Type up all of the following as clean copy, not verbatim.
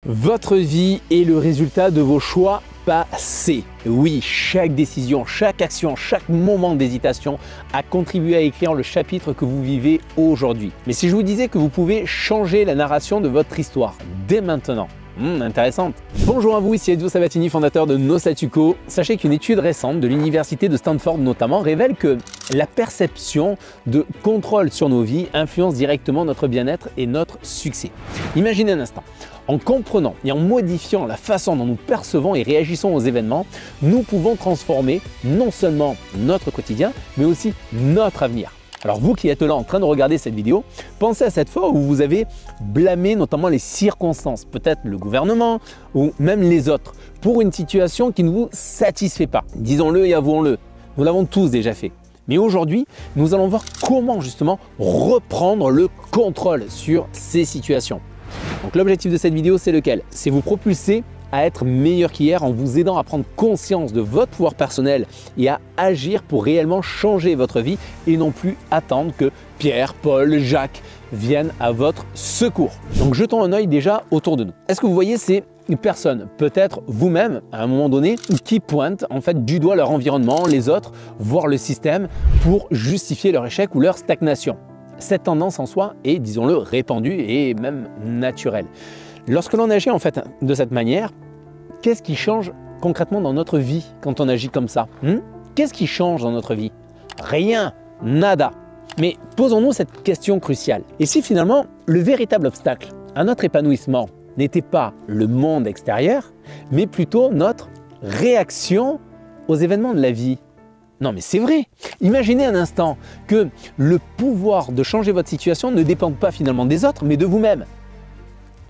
Votre vie est le résultat de vos choix passés. Oui, chaque décision, chaque action, chaque moment d'hésitation a contribué à écrire le chapitre que vous vivez aujourd'hui. Mais si je vous disais que vous pouvez changer la narration de votre histoire dès maintenant, intéressante. Bonjour à vous, ici Ezio Sabatini, fondateur de No Statu Quo. Sachez qu'une étude récente de l'université de Stanford notamment révèle que la perception de contrôle sur nos vies influence directement notre bien-être et notre succès. Imaginez un instant. En comprenant et en modifiant la façon dont nous percevons et réagissons aux événements, nous pouvons transformer non seulement notre quotidien, mais aussi notre avenir. Alors vous qui êtes là en train de regarder cette vidéo, pensez à cette fois où vous avez blâmé notamment les circonstances, peut-être le gouvernement ou même les autres, pour une situation qui ne vous satisfait pas. Disons-le et avouons-le, nous l'avons tous déjà fait. Mais aujourd'hui, nous allons voir comment justement reprendre le contrôle sur ces situations. Donc l'objectif de cette vidéo, c'est lequel? C'est vous propulser à être meilleur qu'hier en vous aidant à prendre conscience de votre pouvoir personnel et à agir pour réellement changer votre vie et non plus attendre que Pierre, Paul, Jacques viennent à votre secours. Donc jetons un œil déjà autour de nous. Est-ce que vous voyez ces personnes, peut-être vous-même à un moment donné, qui pointent en fait du doigt leur environnement, les autres, voire le système pour justifier leur échec ou leur stagnation? Cette tendance en soi est, disons-le, répandue et même naturelle. Lorsque l'on agit en fait de cette manière, qu'est-ce qui change concrètement dans notre vie quand on agit comme ça? Qu'est-ce qui change dans notre vie? Rien, nada. Mais posons-nous cette question cruciale. Et si finalement le véritable obstacle à notre épanouissement n'était pas le monde extérieur, mais plutôt notre réaction aux événements de la vie? Non mais c'est vrai, imaginez un instant que le pouvoir de changer votre situation ne dépend pas finalement des autres, mais de vous-même.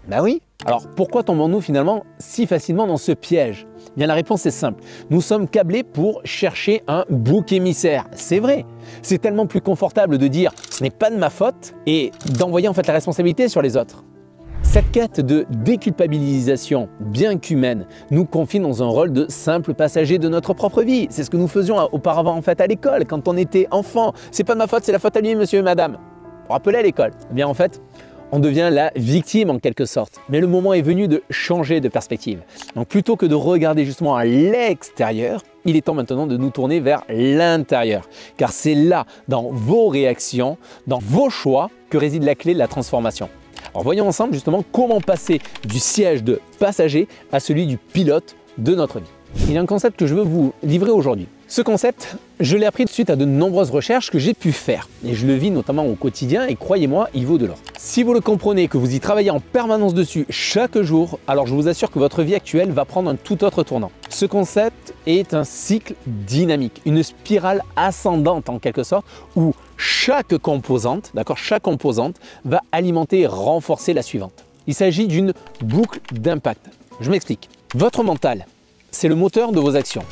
Ben oui. Alors pourquoi tombons-nous finalement si facilement dans ce piège? Bien la réponse est simple, nous sommes câblés pour chercher un bouc émissaire. C'est vrai, c'est tellement plus confortable de dire « ce n'est pas de ma faute » et d'envoyer en fait la responsabilité sur les autres. Cette quête de déculpabilisation, bien qu'humaine, nous confine dans un rôle de simple passager de notre propre vie. C'est ce que nous faisions auparavant en fait à l'école, quand on était enfant. C'est pas de ma faute, c'est la faute à lui, monsieur et madame. Vous rappelez à l'école? Eh bien en fait, on devient la victime en quelque sorte. Mais le moment est venu de changer de perspective. Donc plutôt que de regarder justement à l'extérieur, il est temps maintenant de nous tourner vers l'intérieur. Car c'est là, dans vos réactions, dans vos choix, que réside la clé de la transformation. Alors voyons ensemble justement comment passer du siège de passager à celui du pilote de notre vie. Il y a un concept que je veux vous livrer aujourd'hui. Ce concept, je l'ai appris suite à de nombreuses recherches que j'ai pu faire et je le vis notamment au quotidien et croyez-moi, il vaut de l'or. Si vous le comprenez, que vous y travaillez en permanence dessus chaque jour, alors je vous assure que votre vie actuelle va prendre un tout autre tournant. Ce concept est un cycle dynamique, une spirale ascendante en quelque sorte où chaque composante, d'accord, chaque composante va alimenter et renforcer la suivante. Il s'agit d'une boucle d'impact. Je m'explique. Votre mental, c'est le moteur de vos actions.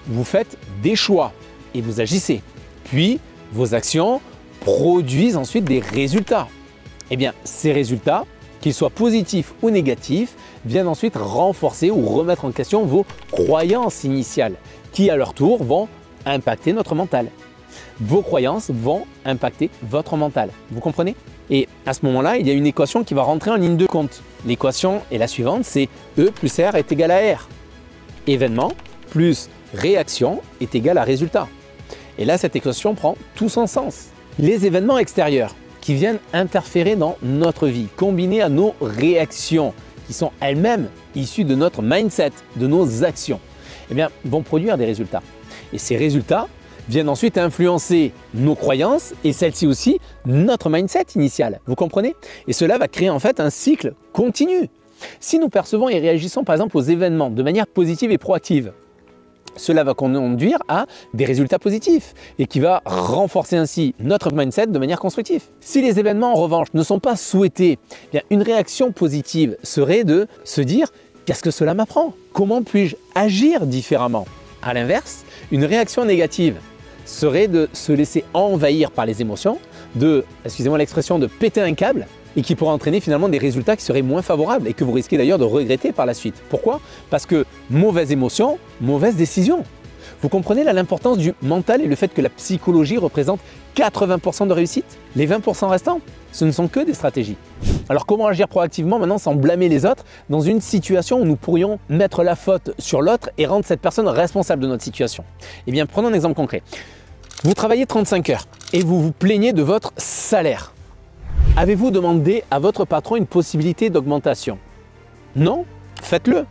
Vous faites des choix et vous agissez. Puis, vos actions produisent ensuite des résultats. Eh bien, ces résultats, qu'ils soient positifs ou négatifs, viennent ensuite renforcer ou remettre en question vos croyances initiales, qui à leur tour vont impacter notre mental. Vos croyances vont impacter votre mental. Vous comprenez? Et à ce moment-là, il y a une équation qui va rentrer en ligne de compte. L'équation est la suivante, c'est E plus R est égal à R. Événement plus réaction est égal à résultat. Et là, cette équation prend tout son sens. Les événements extérieurs qui viennent interférer dans notre vie, combinés à nos réactions, qui sont elles-mêmes issues de notre mindset, de nos actions, eh bien, vont produire des résultats. Et ces résultats viennent ensuite influencer nos croyances et celles-ci aussi, notre mindset initial. Vous comprenez? Et cela va créer en fait un cycle continu. Si nous percevons et réagissons par exemple aux événements de manière positive et proactive, cela va conduire à des résultats positifs et qui va renforcer ainsi notre mindset de manière constructive. Si les événements en revanche ne sont pas souhaités, eh bien, une réaction positive serait de se dire « qu'est-ce que cela m'apprend? Comment puis-je agir différemment ?» À l'inverse, une réaction négative serait de se laisser envahir par les émotions, de, excusez-moi l'expression, de péter un câble et qui pourrait entraîner finalement des résultats qui seraient moins favorables et que vous risquez d'ailleurs de regretter par la suite. Pourquoi? Parce que mauvaise émotion, mauvaise décision. Vous comprenez là l'importance du mental et le fait que la psychologie représente 80% de réussite? Les 20% restants, Ce ne sont que des stratégies. Alors comment agir proactivement maintenant sans blâmer les autres dans une situation où nous pourrions mettre la faute sur l'autre et rendre cette personne responsable de notre situation? Eh bien, prenons un exemple concret. Vous travaillez 35 heures et vous vous plaignez de votre salaire. Avez-vous demandé à votre patron une possibilité d'augmentation? Non? Faites-le.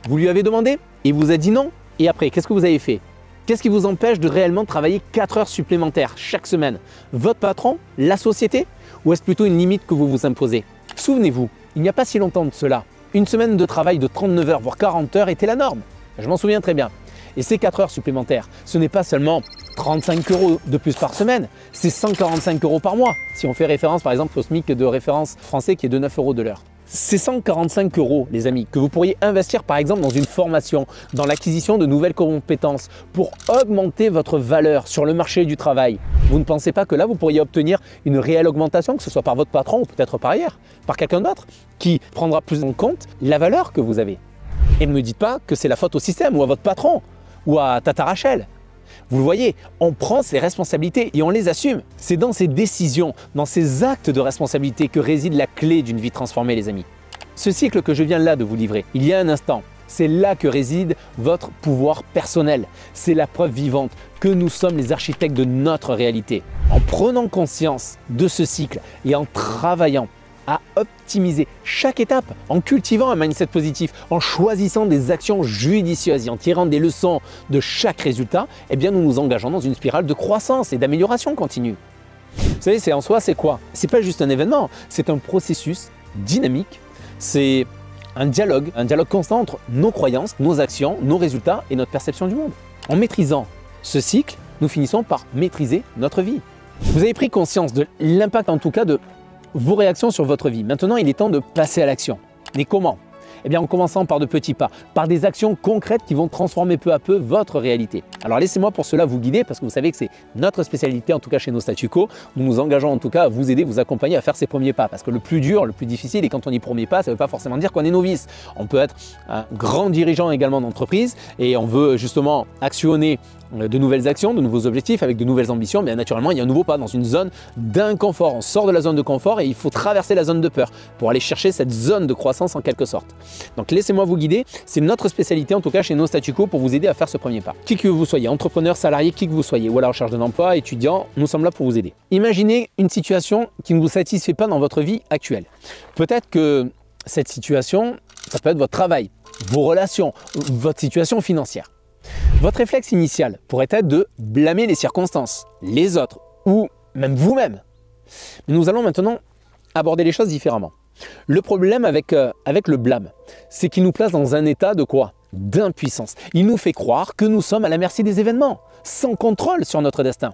Vous lui avez demandé? Il vous a dit non? Et après, qu'est-ce que vous avez fait? Qu'est-ce qui vous empêche de réellement travailler 4 heures supplémentaires chaque semaine? Votre patron? La société? Ou est-ce plutôt une limite que vous vous imposez? Souvenez-vous, il n'y a pas si longtemps de cela, une semaine de travail de 39 heures, voire 40 heures était la norme. Je m'en souviens très bien. Et ces 4 heures supplémentaires, ce n'est pas seulement 35 € de plus par semaine, c'est 145 € par mois. Si on fait référence par exemple au SMIC de référence français qui est de 9 € de l'heure. C'est 145 €, les amis, que vous pourriez investir par exemple dans une formation, dans l'acquisition de nouvelles compétences pour augmenter votre valeur sur le marché du travail. Vous ne pensez pas que là, vous pourriez obtenir une réelle augmentation, que ce soit par votre patron ou peut-être par ailleurs, par quelqu'un d'autre qui prendra plus en compte la valeur que vous avez? Et ne me dites pas que c'est la faute au système ou à votre patron ou à Tata Rachel. Vous le voyez, on prend ses responsabilités et on les assume. C'est dans ces décisions, dans ces actes de responsabilité que réside la clé d'une vie transformée, les amis. Ce cycle que je viens là de vous livrer, il y a un instant, c'est là que réside votre pouvoir personnel. C'est la preuve vivante que nous sommes les architectes de notre réalité. En prenant conscience de ce cycle et en travaillant à optimiser chaque étape, en cultivant un mindset positif, en choisissant des actions judicieuses et en tirant des leçons de chaque résultat, eh bien nous nous engageons dans une spirale de croissance et d'amélioration continue. Vous savez, c'est en soi, c'est quoi? C'est pas juste un événement, c'est un processus dynamique, c'est un dialogue constant entre nos croyances, nos actions, nos résultats et notre perception du monde. En maîtrisant ce cycle, nous finissons par maîtriser notre vie. Vous avez pris conscience de l'impact en tout cas de vos réactions sur votre vie. Maintenant, il est temps de passer à l'action. Mais comment? Eh bien, en commençant par de petits pas, par des actions concrètes qui vont transformer peu à peu votre réalité. Alors, laissez-moi pour cela vous guider parce que vous savez que c'est notre spécialité, en tout cas chez nos Statu Quo. Nous nous engageons en tout cas à vous aider, vous accompagner à faire ces premiers pas. Parce que le plus dur, le plus difficile, et quand on dit premier pas, ça ne veut pas forcément dire qu'on est novice. On peut être un grand dirigeant également d'entreprise et on veut justement actionner de nouvelles actions, de nouveaux objectifs avec de nouvelles ambitions. Bien naturellement, il y a un nouveau pas dans une zone d'inconfort. On sort de la zone de confort et il faut traverser la zone de peur pour aller chercher cette zone de croissance en quelque sorte. Donc laissez-moi vous guider, c'est notre spécialité en tout cas chez nos Statu Quo pour vous aider à faire ce premier pas. Qui que vous soyez, entrepreneur, salarié, qui que vous soyez, ou à la recherche d'un emploi, étudiant, nous sommes là pour vous aider. Imaginez une situation qui ne vous satisfait pas dans votre vie actuelle. Peut-être que cette situation, ça peut être votre travail, vos relations, votre situation financière. Votre réflexe initial pourrait être de blâmer les circonstances, les autres ou même vous-même. Mais nous allons maintenant aborder les choses différemment. Le problème avec le blâme, c'est qu'il nous place dans un état de quoi? D'impuissance. Il nous fait croire que nous sommes à la merci des événements, sans contrôle sur notre destin.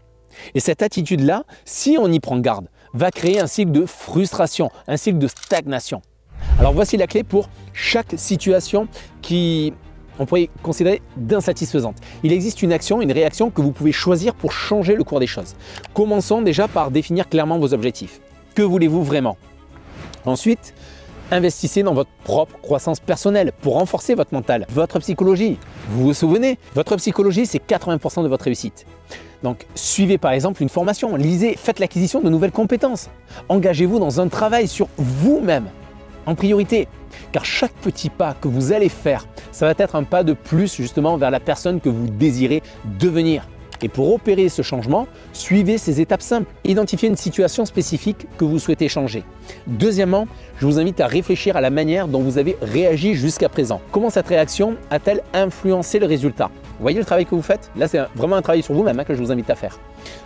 Et cette attitude-là, si on y prend garde, va créer un cycle de frustration, un cycle de stagnation. Alors voici la clé pour chaque situation qui on pourrait considérer d'insatisfaisante. Il existe une action, une réaction que vous pouvez choisir pour changer le cours des choses. Commençons déjà par définir clairement vos objectifs. Que voulez-vous vraiment? Ensuite, investissez dans votre propre croissance personnelle pour renforcer votre mental, votre psychologie. Vous vous souvenez, votre psychologie, c'est 80% de votre réussite. Donc, suivez par exemple une formation, lisez, faites l'acquisition de nouvelles compétences. Engagez-vous dans un travail sur vous-même en priorité. Car chaque petit pas que vous allez faire, ça va être un pas de plus justement vers la personne que vous désirez devenir. Et pour opérer ce changement, suivez ces étapes simples. Identifiez une situation spécifique que vous souhaitez changer. Deuxièmement, je vous invite à réfléchir à la manière dont vous avez réagi jusqu'à présent. Comment cette réaction a-t-elle influencé le résultat? Vous voyez le travail que vous faites? Là, c'est vraiment un travail sur vous-même que je vous invite à faire.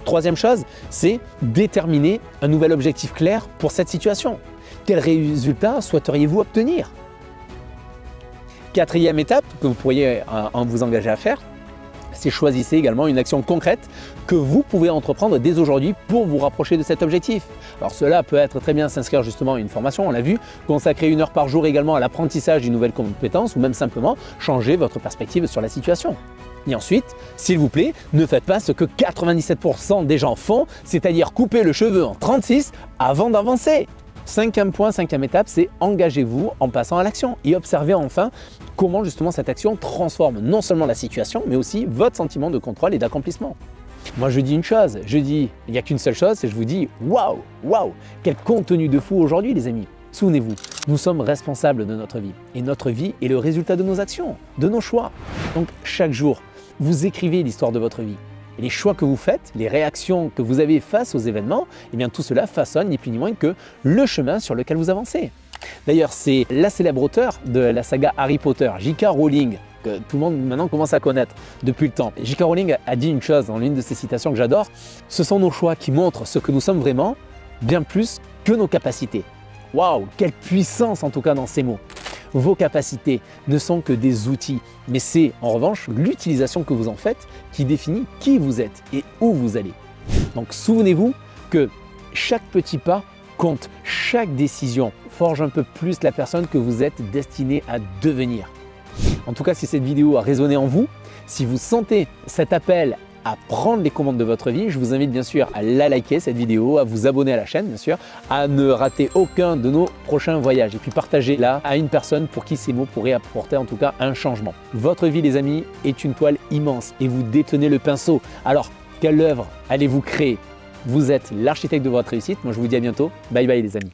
Troisième chose, c'est déterminer un nouvel objectif clair pour cette situation. Quel résultat souhaiteriez-vous obtenir? Quatrième étape que vous pourriez vous engager à faire, c'est choisissez également une action concrète que vous pouvez entreprendre dès aujourd'hui pour vous rapprocher de cet objectif. Alors cela peut être très bien s'inscrire justement à une formation, on l'a vu, consacrer 1 heure par jour également à l'apprentissage d'une nouvelle compétence ou même simplement changer votre perspective sur la situation. Et ensuite, s'il vous plaît, ne faites pas ce que 97% des gens font, c'est-à-dire couper le cheveu en 36 avant d'avancer. Cinquième point, cinquième étape, c'est engagez-vous en passant à l'action et observez enfin comment justement cette action transforme non seulement la situation, mais aussi votre sentiment de contrôle et d'accomplissement. Moi je dis une chose, je dis il n'y a qu'une seule chose, c'est je vous dis waouh, waouh, quel contenu de fou aujourd'hui les amis. Souvenez-vous, nous sommes responsables de notre vie et notre vie est le résultat de nos actions, de nos choix. Donc chaque jour, vous écrivez l'histoire de votre vie. Et les choix que vous faites, les réactions que vous avez face aux événements, eh bien tout cela façonne ni plus ni moins que le chemin sur lequel vous avancez. D'ailleurs, c'est la célèbre auteure de la saga Harry Potter, J.K. Rowling, que tout le monde maintenant commence à connaître depuis le temps. J.K. Rowling a dit une chose dans l'une de ses citations que j'adore, ce sont nos choix qui montrent ce que nous sommes vraiment, bien plus que nos capacités. Waouh, quelle puissance en tout cas dans ces mots. Vos capacités ne sont que des outils, mais c'est en revanche l'utilisation que vous en faites qui définit qui vous êtes et où vous allez. Donc souvenez-vous que chaque petit pas compte, chaque décision forge un peu plus la personne que vous êtes destiné à devenir. En tout cas, si cette vidéo a résonné en vous, si vous sentez cet appel à prendre les commandes de votre vie, je vous invite bien sûr à la liker cette vidéo, à vous abonner à la chaîne bien sûr, à ne rater aucun de nos prochains voyages et puis partagez-la à une personne pour qui ces mots pourraient apporter en tout cas un changement. Votre vie les amis est une toile immense et vous détenez le pinceau. Alors quelle œuvre allez-vous créer? Vous êtes l'architecte de votre réussite. Moi je vous dis à bientôt. Bye bye les amis.